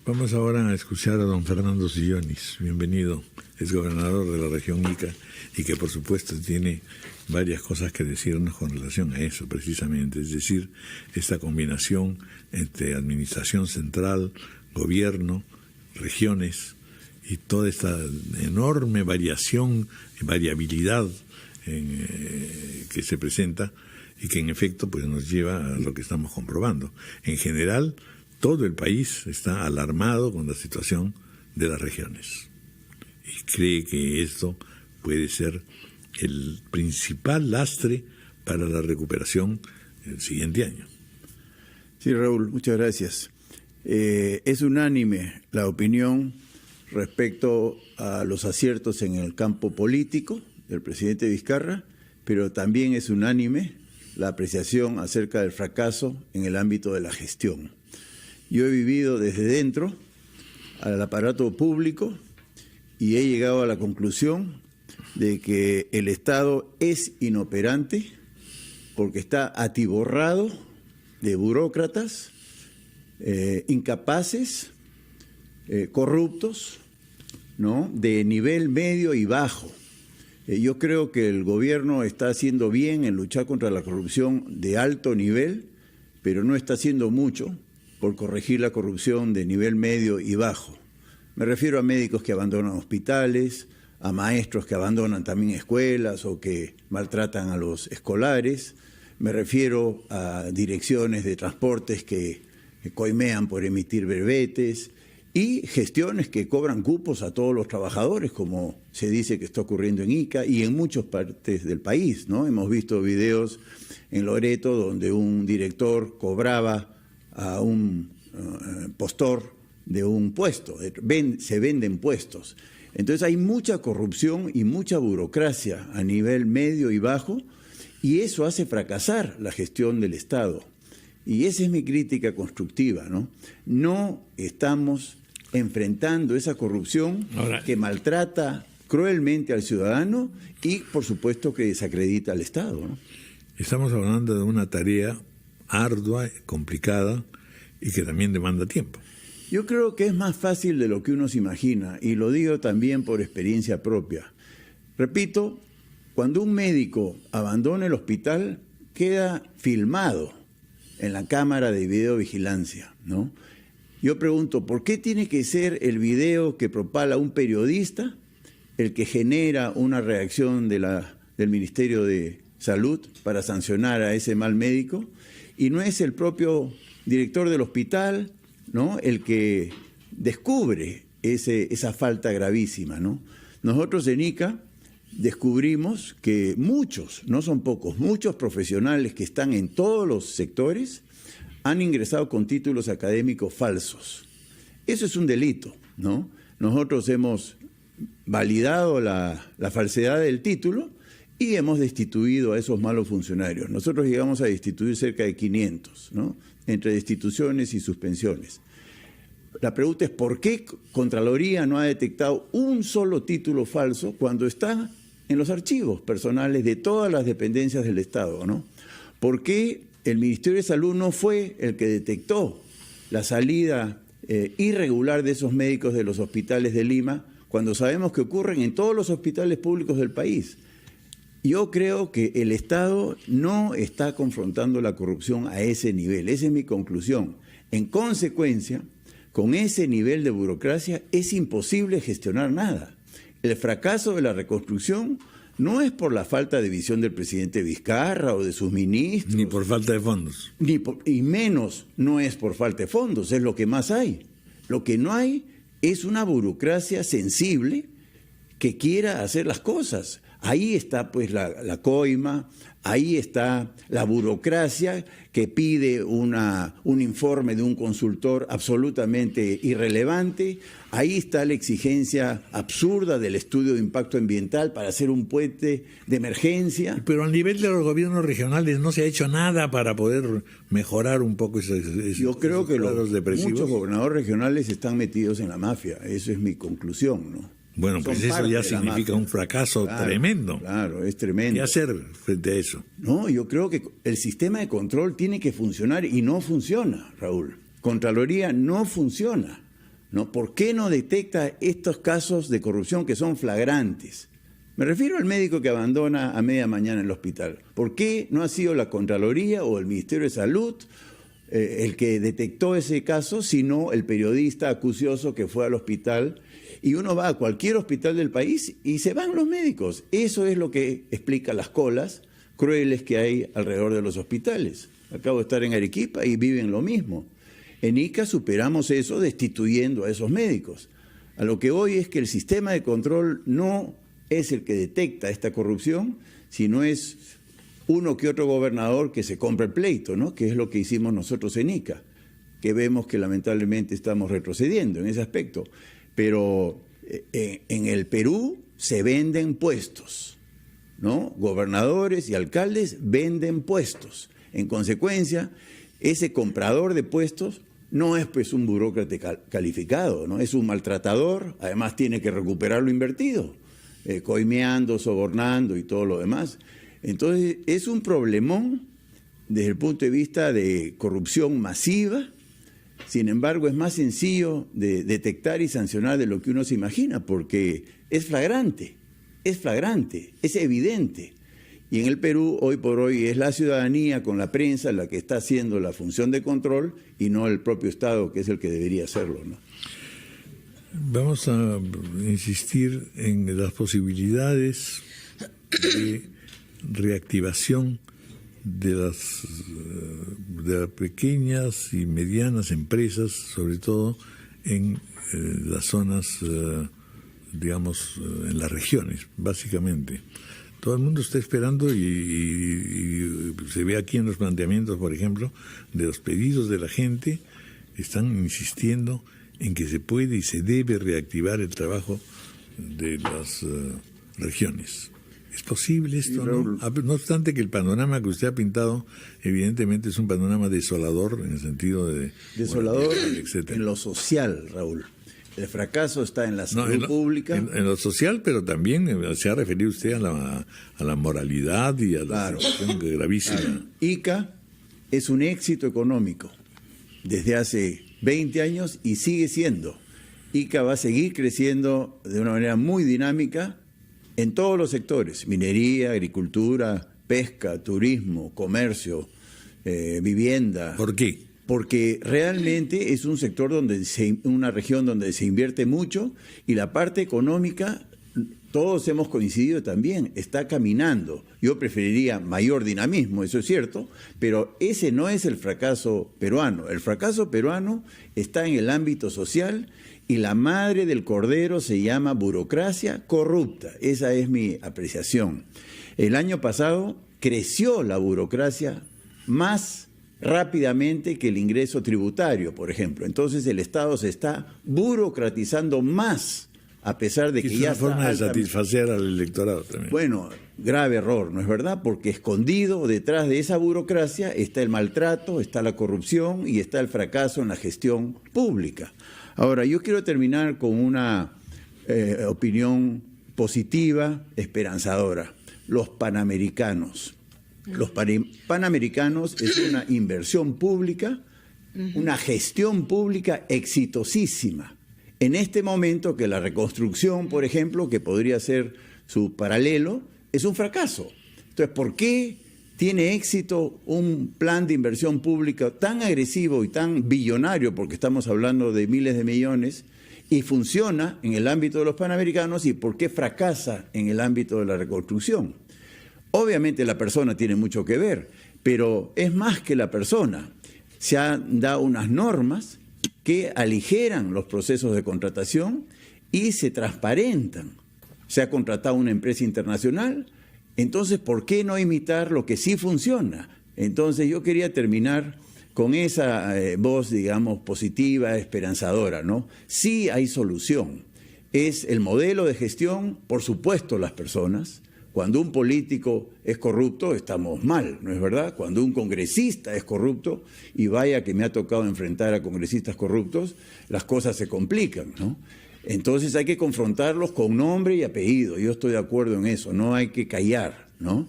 Vamos ahora a escuchar a don Fernando Sillonis. Bienvenido. Es gobernador de la región Ica y que por supuesto tiene varias cosas que decirnos con relación a eso precisamente. Es decir, esta combinación entre administración central, gobierno, regiones y toda esta enorme variación y variabilidad que se presenta y que en efecto pues nos lleva a lo que estamos comprobando. En general, todo el país está alarmado con la situación de las regiones y cree que esto puede ser el principal lastre para la recuperación el siguiente año. Sí, Raúl, muchas gracias. Es unánime la opinión respecto a los aciertos en el campo político del presidente Vizcarra, pero también es unánime la apreciación acerca del fracaso en el ámbito de la gestión. Yo he vivido desde dentro al aparato público y he llegado a la conclusión de que el Estado es inoperante porque está atiborrado de burócratas, incapaces, corruptos, ¿no?, de nivel medio y bajo. Yo creo que el gobierno está haciendo bien en luchar contra la corrupción de alto nivel, pero no está haciendo mucho por corregir la corrupción de nivel medio y bajo. Me refiero a médicos que abandonan hospitales, a maestros que abandonan también escuelas o que maltratan a los escolares. Me refiero a direcciones de transportes que coimean por emitir brevetes y gestiones que cobran cupos a todos los trabajadores, como se dice que está ocurriendo en Ica y en muchas partes del país, ¿no? Hemos visto videos en Loreto donde un director cobraba a un postor de un puesto, se venden puestos. Entonces hay mucha corrupción y mucha burocracia a nivel medio y bajo y eso hace fracasar la gestión del Estado. Y esa es mi crítica constructiva, ¿no? No estamos enfrentando esa corrupción que maltrata cruelmente al ciudadano y, por supuesto, que desacredita al Estado, ¿no? Estamos hablando de una tarea ardua, complicada y que también demanda tiempo. Yo creo que es más fácil de lo que uno se imagina y lo digo también por experiencia propia. Repito, cuando un médico abandona el hospital, queda filmado en la cámara de videovigilancia, ¿no? Yo pregunto, ¿por qué tiene que ser el video que propala un periodista el que genera una reacción del Ministerio de Salud para sancionar a ese mal médico? Y no es el propio director del hospital, ¿no?, el que descubre esa falta gravísima, ¿no? Nosotros en Ica descubrimos que muchos, no son pocos, muchos profesionales que están en todos los sectores han ingresado con títulos académicos falsos. Eso es un delito, ¿no? Nosotros hemos validado la falsedad del título y hemos destituido a esos malos funcionarios. Nosotros llegamos a destituir cerca de 500, ¿no?, entre destituciones y suspensiones. La pregunta es, ¿por qué Contraloría no ha detectado un solo título falso cuando está en los archivos personales de todas las dependencias del Estado, ¿no? ¿Por qué el Ministerio de Salud no fue el que detectó la salida irregular de esos médicos de los hospitales de Lima cuando sabemos que ocurren en todos los hospitales públicos del país? Yo creo que el Estado no está confrontando la corrupción a ese nivel, esa es mi conclusión. En consecuencia, con ese nivel de burocracia es imposible gestionar nada. El fracaso de la reconstrucción no es por la falta de visión del presidente Vizcarra o de sus ministros. Ni por falta de fondos. Y menos no es por falta de fondos, es lo que más hay. Lo que no hay es una burocracia sensible que quiera hacer las cosas. Ahí está pues la coima, ahí está la burocracia que pide un informe de un consultor absolutamente irrelevante, ahí está la exigencia absurda del estudio de impacto ambiental para hacer un puente de emergencia. Pero a nivel de los gobiernos regionales no se ha hecho nada para poder mejorar un poco esos Yo creo que depresivos. Muchos gobernadores regionales están metidos en la mafia, eso es mi conclusión, ¿no? Bueno, pues eso ya significa un fracaso tremendo. Claro, es tremendo. ¿Qué hacer frente a eso? No, yo creo que el sistema de control tiene que funcionar y no funciona, Raúl. Contraloría no funciona. ¿no? ¿Por qué no detecta estos casos de corrupción que son flagrantes? Me refiero al médico que abandona a media mañana el hospital. ¿Por qué no ha sido la Contraloría o el Ministerio de Salud el que detectó ese caso, sino el periodista acucioso que fue al hospital? Y uno va a cualquier hospital del país y se van los médicos. Eso es lo que explica las colas crueles que hay alrededor de los hospitales. Acabo de estar en Arequipa y viven lo mismo. En Ica superamos eso destituyendo a esos médicos. A lo que voy es que el sistema de control no es el que detecta esta corrupción, sino es uno que otro gobernador que se compra el pleito, ¿no? Que es lo que hicimos nosotros en Ica, que vemos que lamentablemente estamos retrocediendo en ese aspecto. Pero en el Perú se venden puestos, ¿no? Gobernadores y alcaldes venden puestos. En consecuencia, ese comprador de puestos no es pues un burócrata calificado, ¿no? Es un maltratador, además tiene que recuperar lo invertido, coimeando, sobornando y todo lo demás. Entonces, es un problemón desde el punto de vista de corrupción masiva. Sin embargo, es más sencillo de detectar y sancionar de lo que uno se imagina, porque es flagrante, es evidente. Y en el Perú, hoy por hoy, es la ciudadanía con la prensa la que está haciendo la función de control y no el propio Estado, que es el que debería hacerlo, ¿no? Vamos a insistir en las posibilidades de reactivación de las pequeñas y medianas empresas, sobre todo en las zonas, digamos, en las regiones, básicamente. Todo el mundo está esperando y se ve aquí en los planteamientos, por ejemplo, de los pedidos de la gente, están insistiendo en que se puede y se debe reactivar el trabajo de las regiones. ¿Es posible esto? ¿No? No obstante que el panorama que usted ha pintado evidentemente es un panorama desolador en el sentido de... Desolador etcétera. En lo social, Raúl. El fracaso está en la salud pública. En lo social, pero también se ha referido usted a la moralidad y a la situación gravísima. Claro. Ica es un éxito económico desde hace 20 años y sigue siendo. Ica va a seguir creciendo de una manera muy dinámica en todos los sectores: minería, agricultura, pesca, turismo, comercio, vivienda. ¿Por qué? Porque realmente es un sector una región donde se invierte mucho y la parte económica, todos hemos coincidido también, está caminando. Yo preferiría mayor dinamismo, eso es cierto, pero ese no es el fracaso peruano. El fracaso peruano está en el ámbito social y la madre del cordero se llama burocracia corrupta. Esa es mi apreciación. El año pasado creció la burocracia más rápidamente que el ingreso tributario, por ejemplo. Entonces el Estado se está burocratizando más, a pesar de que ya está... Es una forma de satisfacer al electorado también. Bueno, grave error, ¿no es verdad? Porque escondido detrás de esa burocracia está el maltrato, está la corrupción y está el fracaso en la gestión pública. Ahora, yo quiero terminar con una opinión positiva, esperanzadora. Los Panamericanos. Los Panamericanos es una inversión pública, una gestión pública exitosísima. En este momento que la reconstrucción, por ejemplo, que podría ser su paralelo, es un fracaso. Entonces, ¿por qué tiene éxito un plan de inversión pública tan agresivo y tan billonario, porque estamos hablando de miles de millones, y funciona en el ámbito de los Panamericanos, y por qué fracasa en el ámbito de la reconstrucción? Obviamente la persona tiene mucho que ver, pero es más que la persona. Se han dado unas normas que aligeran los procesos de contratación y se transparentan. Se ha contratado una empresa internacional, entonces ¿por qué no imitar lo que sí funciona? Entonces yo quería terminar con esa voz, digamos, positiva, esperanzadora, ¿no? Sí hay solución. Es el modelo de gestión, por supuesto, las personas. Cuando un político es corrupto, estamos mal, ¿no es verdad? Cuando un congresista es corrupto, y vaya que me ha tocado enfrentar a congresistas corruptos, las cosas se complican, ¿no? Entonces hay que confrontarlos con nombre y apellido. Yo estoy de acuerdo en eso, no hay que callar, ¿no?